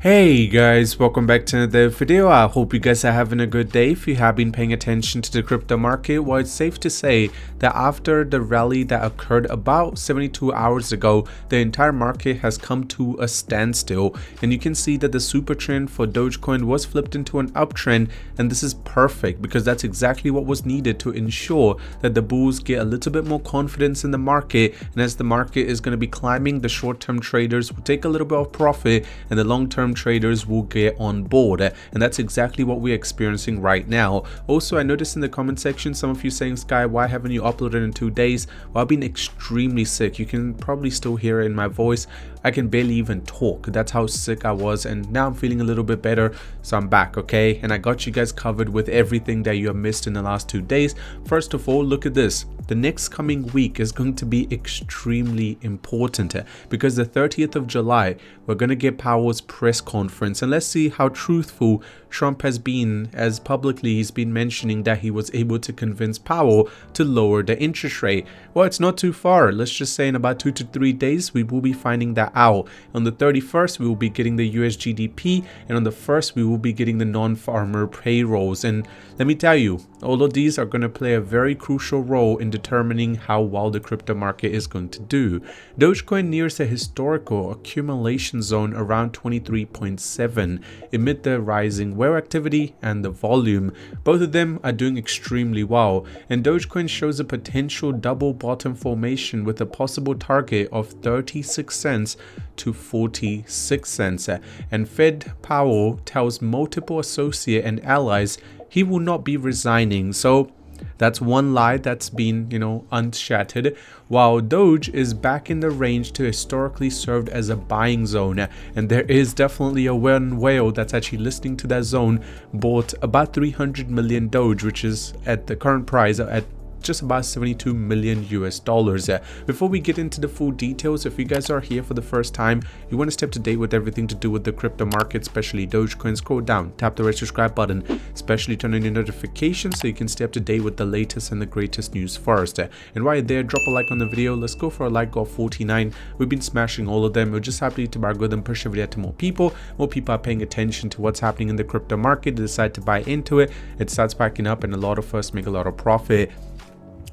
Hey guys, welcome back to another video. I hope you guys are having a good day. If you have been paying attention to the crypto market, well, it's safe to say that after the rally that occurred about 72 hours ago, the entire market has come to a standstill, and you can see that the super trend for Dogecoin was flipped into an uptrend, and this is perfect because that's exactly what was needed to ensure that the bulls get a little bit more confidence in the market. And as the market is going to be climbing, the short-term traders will take a little bit of profit and the long-term traders will get on board, and that's exactly what we're experiencing right now. Also, I noticed in the comment section some of you saying, Sky, why haven't you uploaded in 2 days? Well, I've been extremely sick. You can probably still hear it in my voice. I can barely even talk. That's how sick I was, and now I'm feeling a little bit better, so I'm back, okay? And I got you guys covered with everything that you have missed in the last 2 days. First of all, look at this. The next coming week is going to be extremely important because the 30th of July, we're going to get Powell's press conference, and let's see how truthful Trump has been, as publicly he's been mentioning that he was able to convince Powell to lower the interest rate. Well, it's not too far. Let's just say in about 2 to 3 days, we will be finding that out. On the 31st, we will be getting the US GDP, and on the 1st, we will be getting the non-farmer payrolls. And let me tell you, all of these are going to play a very crucial role in determining how well the crypto market is going to do. Dogecoin nears a historical accumulation zone around 23.7 amid the rising whale activity and the volume. Both of them are doing extremely well, and Dogecoin shows a potential double bottom formation with a possible target of 36 cents to 46 cents. And Fed Powell tells multiple associate and allies he will not be resigning. So that's one lie that's been, unshattered, while Doge is back in the range to historically served as a buying zone. And there is definitely a one whale that's actually listening to that zone bought about 300 million Doge, which is at the current price at just about 72 million US dollars. Before we get into the full details, if you guys are here for the first time, you want to stay up to date with everything to do with the crypto market, especially Dogecoin, scroll down, tap the red subscribe button, especially turn on your notifications so you can stay up to date with the latest and the greatest news first. And while you're there, drop a like on the video. Let's go for a like goal of 49. We've been smashing all of them. We're just happy to algorithm push the video to more people. More people are paying attention to what's happening in the crypto market. They decide to buy into it. It starts packing up, and a lot of us make a lot of profit.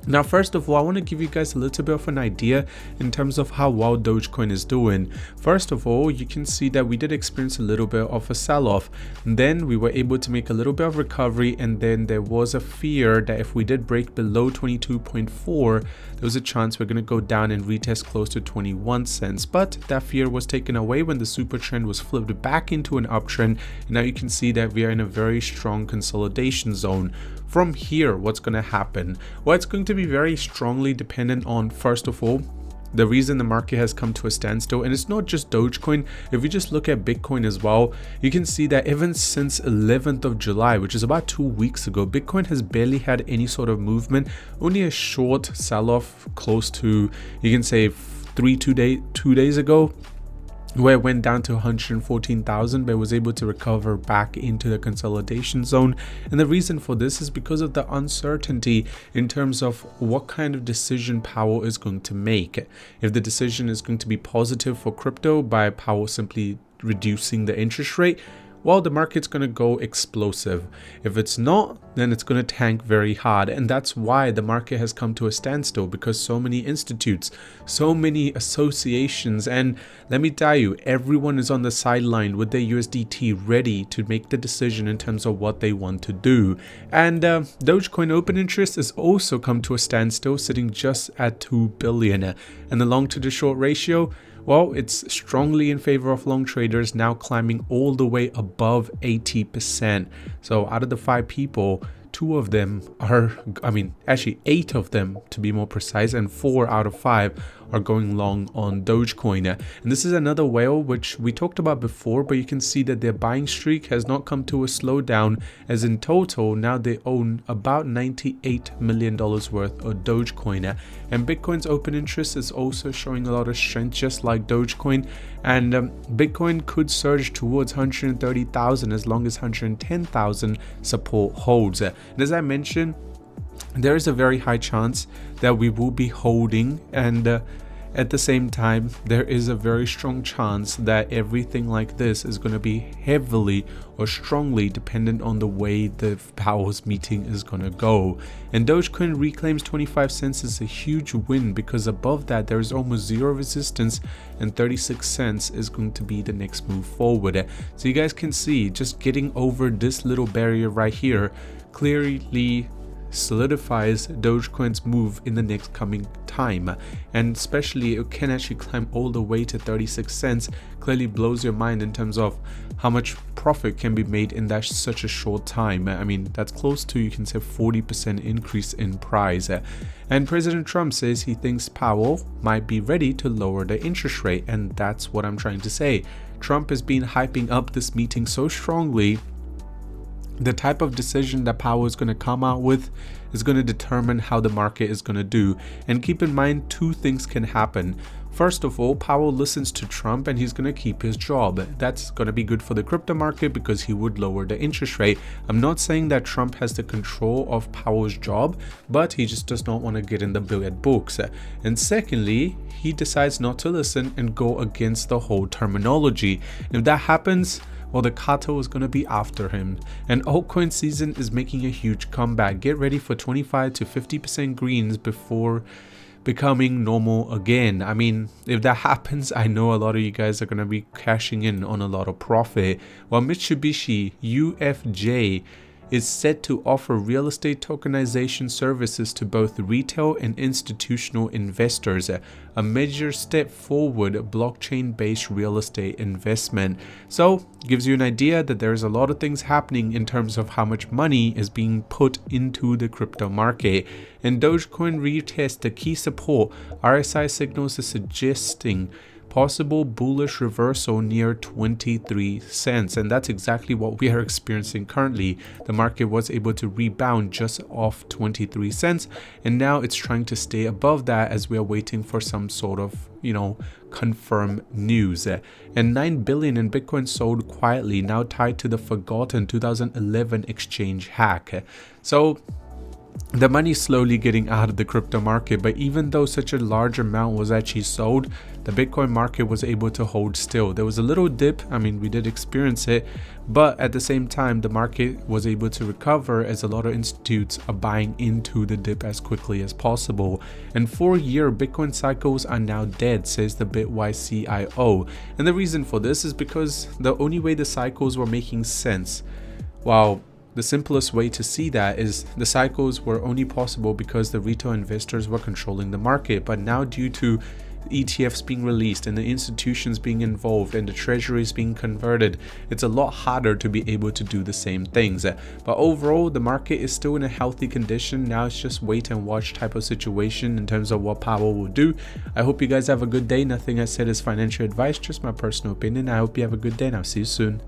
Now, first of all, I want to give you guys a little bit of an idea in terms of how well Dogecoin is doing. First of all, you can see that we did experience a little bit of a sell-off. Then we were able to make a little bit of recovery, and then there was a fear that if we did break below 22.4, there was a chance we're going to go down and retest close to 21 cents. But that fear was taken away when the super trend was flipped back into an uptrend. And now you can see that we are in a very strong consolidation zone. From here, what's going to happen? Well, it's going to be very strongly dependent on, first of all, the reason the market has come to a standstill. And it's not just Dogecoin. If you just look at Bitcoin as well, you can see that even since 11th of July, which is about 2 weeks ago, Bitcoin has barely had any sort of movement. Only a short sell-off close to, you can say, 2 days ago, where it went down to 114,000, but was able to recover back into the consolidation zone. And the reason for this is because of the uncertainty in terms of what kind of decision Powell is going to make. If the decision is going to be positive for crypto by Powell simply reducing the interest rate, well, the market's going to go explosive. If it's not, then it's going to tank very hard. And that's why the market has come to a standstill, because so many institutes, so many associations, and let me tell you, everyone is on the sideline with their USDT ready to make the decision in terms of what they want to do. And Dogecoin open interest has also come to a standstill, sitting just at 2 billion. And the long to the short ratio, well, it's strongly in favor of long traders, now climbing all the way above 80%. So out of the 5 people, 2 of them are, actually 8 of them to be more precise, and 4 out of 5 are going long on Dogecoin. And this is another whale which we talked about before, but you can see that their buying streak has not come to a slowdown, as in total now they own about $98 million worth of Dogecoin. And Bitcoin's open interest is also showing a lot of strength, just like Dogecoin. And Bitcoin could surge towards 130,000 as long as 110,000 support holds. And as I mentioned, there is a very high chance that we will be holding, and At the same time, there is a very strong chance that everything like this is going to be heavily or strongly dependent on the way the Powell's meeting is going to go. And Dogecoin reclaims 25 cents is a huge win, because above that there is almost zero resistance, and 36 cents is going to be the next move forward. So you guys can see, just getting over this little barrier right here clearly solidifies Dogecoin's move in the next coming time, and especially it can actually climb all the way to 36 cents. Clearly blows your mind in terms of how much profit can be made in that such a short time. I mean, that's close to, you can say, 40% increase in price. And President Trump says he thinks Powell might be ready to lower the interest rate, and that's what I'm trying to say. Trump has been hyping up this meeting so strongly. The type of decision that Powell is going to come out with is going to determine how the market is going to do. And keep in mind, two things can happen. First of all, Powell listens to Trump and he's going to keep his job. That's going to be good for the crypto market because he would lower the interest rate. I'm not saying that Trump has the control of Powell's job, but he just does not want to get in the billiard books. And secondly, he decides not to listen and go against the whole terminology. And if that happens, well, the cartel is going to be after him. And altcoin season is making a huge comeback. Get ready for 25 to 50% greens before becoming normal again. I mean, if that happens, I know a lot of you guys are going to be cashing in on a lot of profit. While Mitsubishi UFJ is set to offer real estate tokenization services to both retail and institutional investors, a major step forward blockchain-based real estate investment. So gives you an idea that there's a lot of things happening in terms of how much money is being put into the crypto market. And Dogecoin retests the key support. RSI signals is suggesting possible bullish reversal near 23 cents, and that's exactly what we are experiencing currently. The market was able to rebound just off 23 cents, and now it's trying to stay above that as we are waiting for some sort of, confirmed news. And 9 billion in Bitcoin sold quietly, now tied to the forgotten 2011 exchange hack. So the money's slowly getting out of the crypto market, but even though such a large amount was actually sold, the Bitcoin market was able to hold still. There was a little dip, I mean, we did experience it, but at the same time, the market was able to recover as a lot of institutes are buying into the dip as quickly as possible. And 4-year Bitcoin cycles are now dead, says the Bitwise CIO. And the reason for this is because the only way the cycles were making sense, the simplest way to see that is the cycles were only possible because the retail investors were controlling the market. But now, due to ETFs being released and the institutions being involved and the treasuries being converted, it's a lot harder to be able to do the same things. But overall, the market is still in a healthy condition. Now it's just wait and watch type of situation in terms of what Powell will do. I hope you guys have a good day. Nothing I said is financial advice, just my personal opinion. I hope you have a good day and I'll see you soon.